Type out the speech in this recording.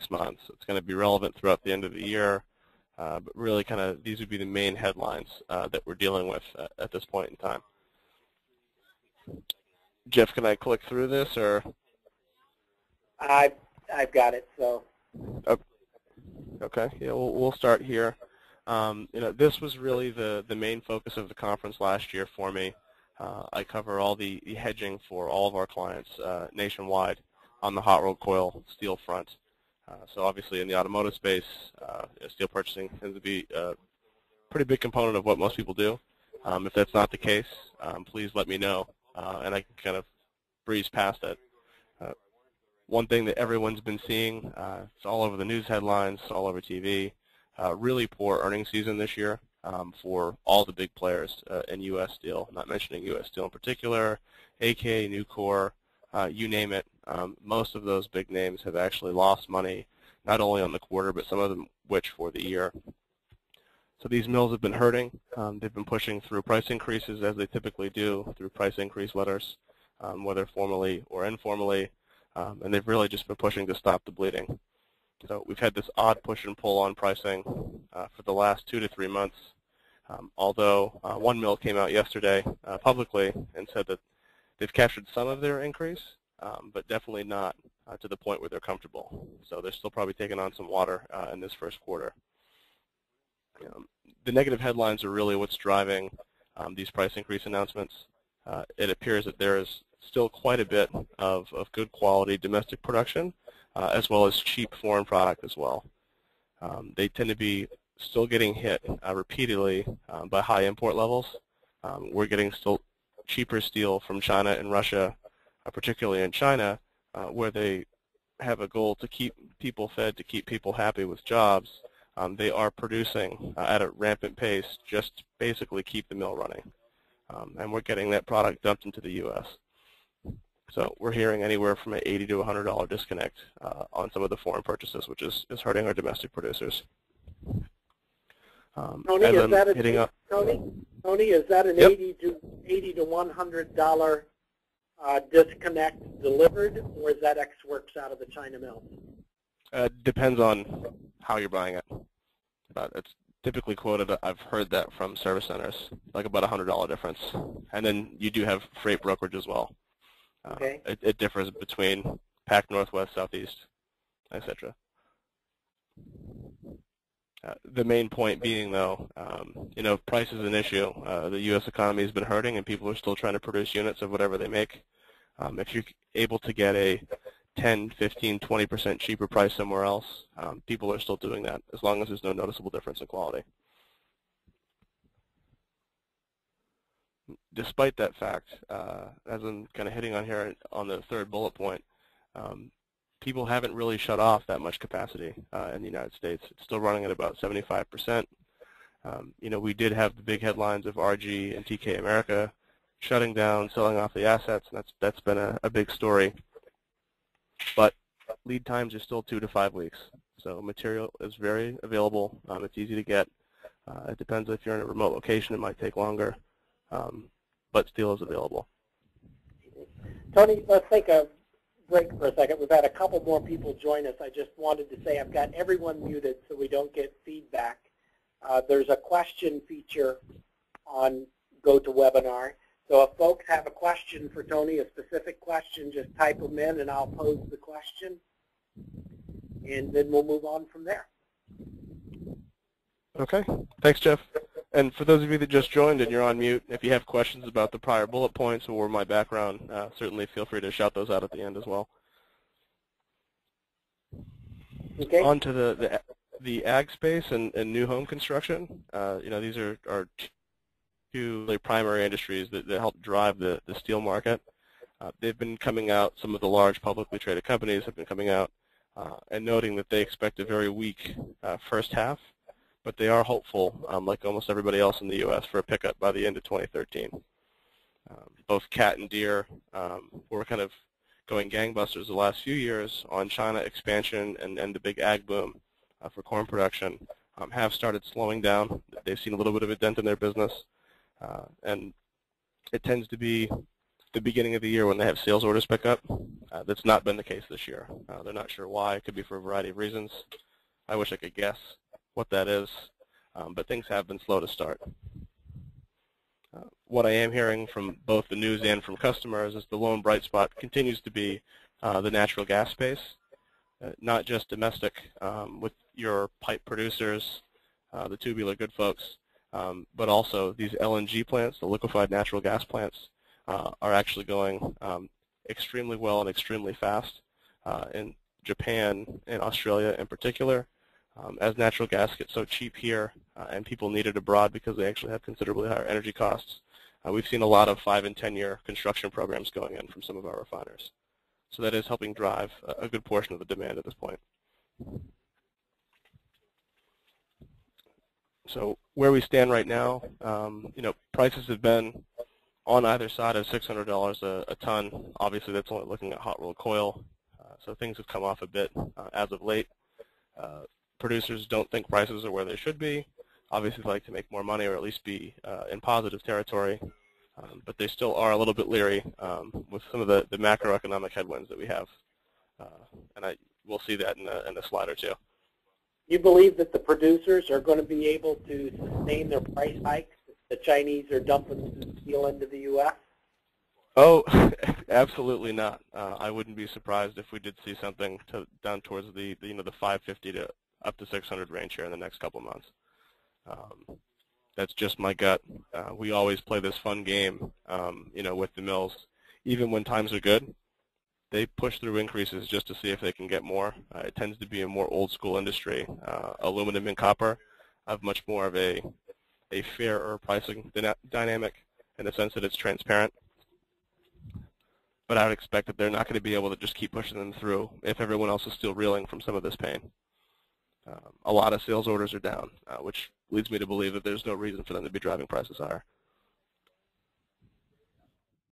6 months. It's going to be relevant throughout the end of the year, but really kind of these would be the main headlines that we're dealing with at this point in time. Jeff, can I click through this, or? I've got it. So. Okay. Yeah, we'll start here. This was really the main focus of the conference last year for me. I cover all the hedging for all of our clients nationwide on the hot rolled coil steel front. So obviously in the automotive space, steel purchasing tends to be a pretty big component of what most people do. If that's not the case, please let me know, and I can kind of breeze past it. One thing that everyone's been seeing, it's all over the news headlines, all over TV, really poor earnings season this year for all the big players in U.S. Steel. I'm not mentioning U.S. Steel in particular, AK, Nucor, you name it. Most of those big names have actually lost money, not only on the quarter, but some of them which for the year. So these mills have been hurting. They've been pushing through price increases, as they typically do, through price increase letters, whether formally or informally, and they've really just been pushing to stop the bleeding. So we've had this odd push and pull on pricing for the last 2 to 3 months, although one mill came out yesterday publicly and said that they've captured some of their increase, but definitely not to the point where they're comfortable. So they're still probably taking on some water in this first quarter. The negative headlines are really what's driving these price increase announcements. It appears that there is still quite a bit of good quality domestic production, as well as cheap foreign product as well. They tend to be still getting hit repeatedly by high import levels. We're getting still cheaper steel from China and Russia, particularly in China, where they have a goal to keep people fed, to keep people happy with jobs. They are producing at a rampant pace just to basically keep the mill running. And we're getting that product dumped into the U.S. So we're hearing anywhere from an $80 to $100 disconnect on some of the foreign purchases, which is hurting our domestic producers. Tony, is that an Yep. $80 to $100 disconnect delivered, or is that X works out of the China mill? Depends on how you're buying it. It's typically quoted, I've heard that from service centers, like about a $100 difference. And then you do have freight brokerage as well. Okay. It differs between Pac Northwest, Southeast, etc. The main point being, though, price is an issue. The U.S. economy has been hurting, and people are still trying to produce units of whatever they make. If you're able to get a 10, 15, 20% cheaper price somewhere else, people are still doing that, as long as there's no noticeable difference in quality. Despite that fact, as I'm kind of hitting on here on the third bullet point, people haven't really shut off that much capacity in the United States. It's still running at about 75%. We did have the big headlines of RG and TK America shutting down, selling off the assets, and that's been a big story. But lead times are still 2 to 5 weeks. So material is very available. It's easy to get. It depends if you're in a remote location. It might take longer. But steel is available. Tony, let's take a break for a second. We've had a couple more people join us. I just wanted to say I've got everyone muted so we don't get feedback. There's a question feature on GoToWebinar. So if folks have a question for Tony, a specific question, just type them in and I'll pose the question. And then we'll move on from there. Okay. Thanks, Jeff. And for those of you that just joined and you're on mute, if you have questions about the prior bullet points or my background, certainly feel free to shout those out at the end as well. Okay. On to the ag space and new home construction. These are two really primary industries that help drive the steel market. They've been coming out, some of the large publicly traded companies have been coming out and noting that they expect a very weak first half. But they are hopeful, like almost everybody else in the U.S., for a pickup by the end of 2013. Both Cat and Deere were kind of going gangbusters the last few years on China expansion and the big ag boom for corn production, have started slowing down. They've seen a little bit of a dent in their business, and it tends to be the beginning of the year when they have sales orders pick up. That's not been the case this year. They're not sure why. It could be for a variety of reasons. I wish I could guess what that is, but things have been slow to start. What I am hearing from both the news and from customers is the lone bright spot continues to be the natural gas space, not just domestic with your pipe producers, the tubular good folks, but also these LNG plants, the liquefied natural gas plants, are actually going extremely well and extremely fast in Japan and Australia in particular. As natural gas gets so cheap here and people need it abroad because they actually have considerably higher energy costs, we've seen a lot of 5- and 10-year construction programs going in from some of our refiners. So that is helping drive a good portion of the demand at this point. So where we stand right now, prices have been on either side of $600 a ton. Obviously, that's only looking at hot rolled coil. So things have come off a bit as of late. Producers don't think prices are where they should be. Obviously, they like to make more money or at least be in positive territory. But they still are a little bit leery with some of the macroeconomic headwinds that we have. And we'll see that in a slide or two. You believe that the producers are going to be able to sustain their price hikes? The Chinese are dumping steel into the U.S.? Oh, absolutely not. I wouldn't be surprised if we did see something down towards the 550 to up to 600 range here in the next couple of months. That's just my gut. We always play this fun game, with the mills. Even when times are good, they push through increases just to see if they can get more. It tends to be a more old school industry. Aluminum and copper have much more of a fairer pricing dynamic in the sense that it's transparent. But I would expect that they're not going to be able to just keep pushing them through if everyone else is still reeling from some of this pain. A lot of sales orders are down, which leads me to believe that there's no reason for them to be driving prices higher.